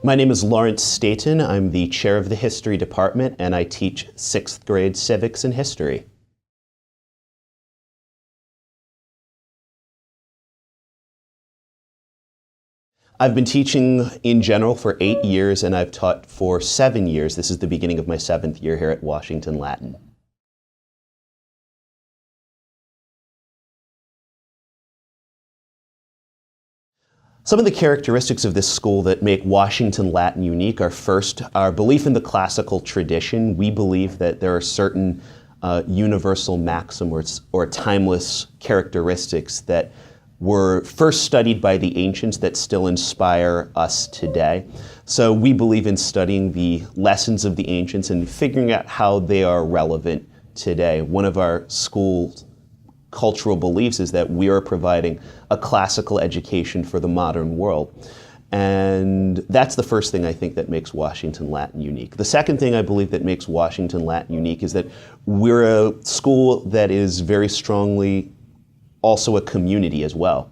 My name is Lawrence Staten. I'm the chair of the history department, and I teach 6th grade civics and history. I've been teaching in general for 8 years, and I've taught for 7 years. This is the beginning of my 7th year here at Washington Latin. Some of the characteristics of this school that make Washington Latin unique are first, our belief in the classical tradition. We believe that there are certain universal maxims or timeless characteristics that were first studied by the ancients that still inspire us today. So we believe in studying the lessons of the ancients and figuring out how they are relevant today. One of our school's cultural beliefs is that we are providing a classical education for the modern world. And that's the first thing I think that makes Washington Latin unique. The second thing I believe that makes Washington Latin unique is that we're a school that is very strongly also a community as well.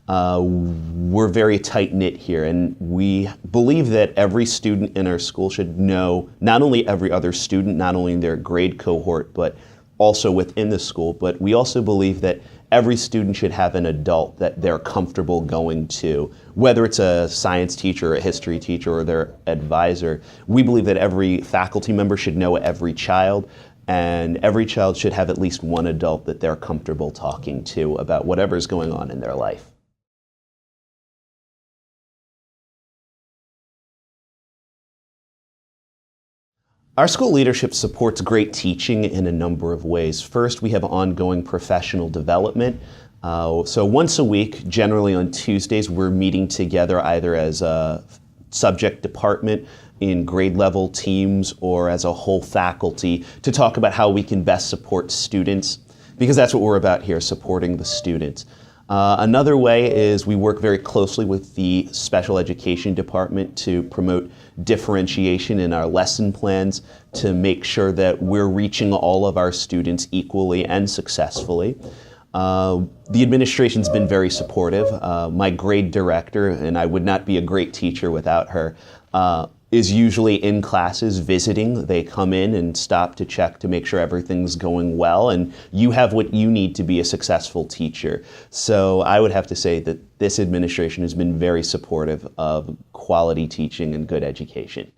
We're very tight-knit here, and we believe that every student in our school should know not only every other student, not only in their grade cohort, but also within the school, but we also believe that every student should have an adult that they're comfortable going to, whether it's a science teacher, a history teacher, or their advisor. We believe that every faculty member should know every child, and every child should have at least one adult that they're comfortable talking to about whatever's going on in their life. Our school leadership supports great teaching in a number of ways. First, we have ongoing professional development. So once a week, generally on Tuesdays, we're meeting together either as a subject department in grade level teams or as a whole faculty to talk about how we can best support students, because that's what we're about here, supporting the students. Another way is we work very closely with the special education department to promote differentiation in our lesson plans to make sure that we're reaching all of our students equally and successfully. The administration's been very supportive. My grade director, and I would not be a great teacher without her, is usually in classes visiting. They come in and stop to check to make sure everything's going well, and you have what you need to be a successful teacher. So I would have to say that this administration has been very supportive of quality teaching and good education.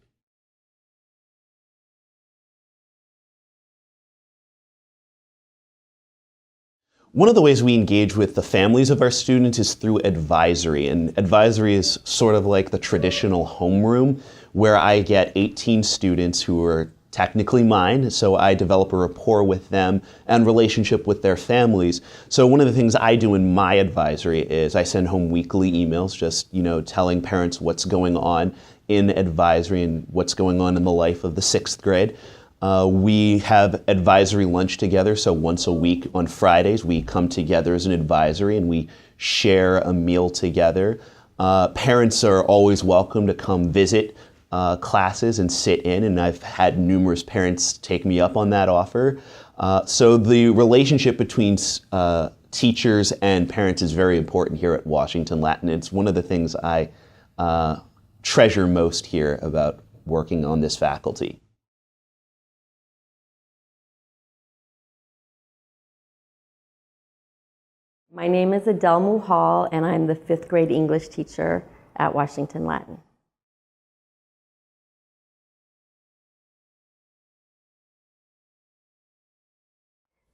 One of the ways we engage with the families of our students is through advisory, and advisory is sort of like the traditional homeroom where I get 18 students who are technically mine, so I develop a rapport with them and relationship with their families. So one of the things I do in my advisory is I send home weekly emails just, telling parents what's going on in advisory and what's going on in the life of the 6th grade. We have advisory lunch together, so once a week on Fridays we come together as an advisory and we share a meal together. Parents are always welcome to come visit classes and sit in, and I've had numerous parents take me up on that offer. So the relationship between teachers and parents is very important here at Washington Latin. It's one of the things I treasure most here about working on this faculty. My name is Adele Muhal, and I'm the 5th grade English teacher at Washington Latin.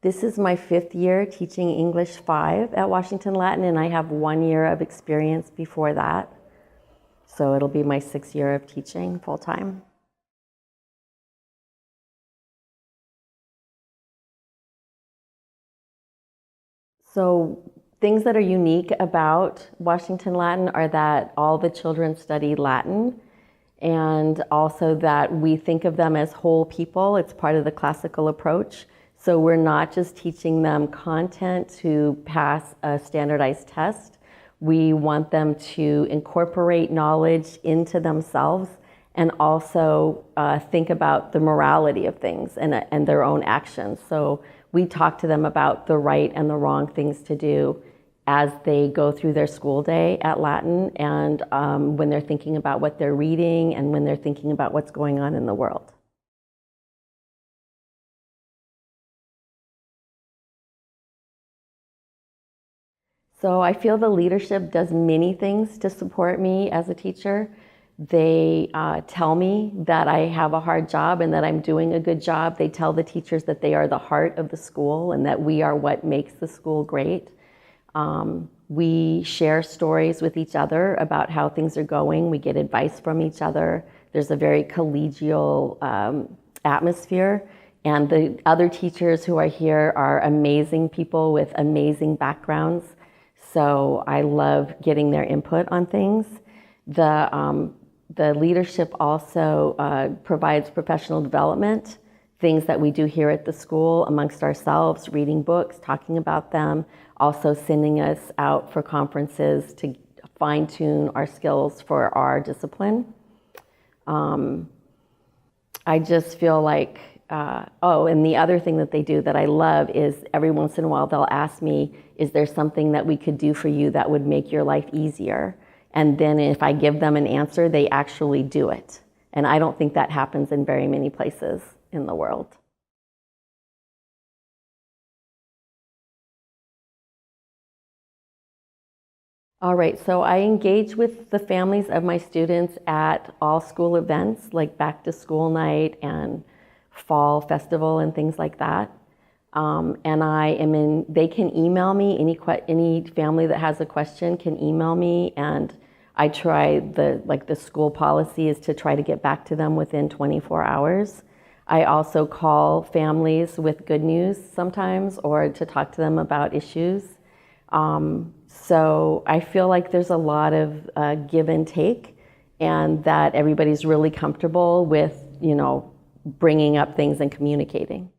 This is my 5th year teaching English 5 at Washington Latin, and I have 1 year of experience before that. So it'll be my 6th year of teaching full-time. So things that are unique about Washington Latin are that all the children study Latin, and also that we think of them as whole people. It's part of the classical approach. So we're not just teaching them content to pass a standardized test. We want them to incorporate knowledge into themselves and also think about the morality of things and their own actions. So we talk to them about the right and the wrong things to do as they go through their school day at Latin, and when they're thinking about what they're reading and when they're thinking about what's going on in the world. So I feel the leadership does many things to support me as a teacher. They tell me that I have a hard job and that I'm doing a good job. They tell the teachers that they are the heart of the school and that we are what makes the school great. We share stories with each other about how things are going. We get advice from each other. There's a very collegial atmosphere. And the other teachers who are here are amazing people with amazing backgrounds. So I love getting their input on things. The leadership also provides professional development, things that we do here at the school amongst ourselves, reading books, talking about them, also sending us out for conferences to fine-tune our skills for our discipline. I just feel like, and the other thing that they do that I love is every once in a while they'll ask me, is there something that we could do for you that would make your life easier? And then if I give them an answer, they actually do it. And I don't think that happens in very many places in the world. All right, so I engage with the families of my students at all school events like back to school night and fall festival and things like that. And they can email me, any family that has a question can email me, and I try, the school policy is to try to get back to them within 24 hours. I also call families with good news sometimes, or to talk to them about issues. So I feel like there's a lot of give and take, and that everybody's really comfortable with, bringing up things and communicating.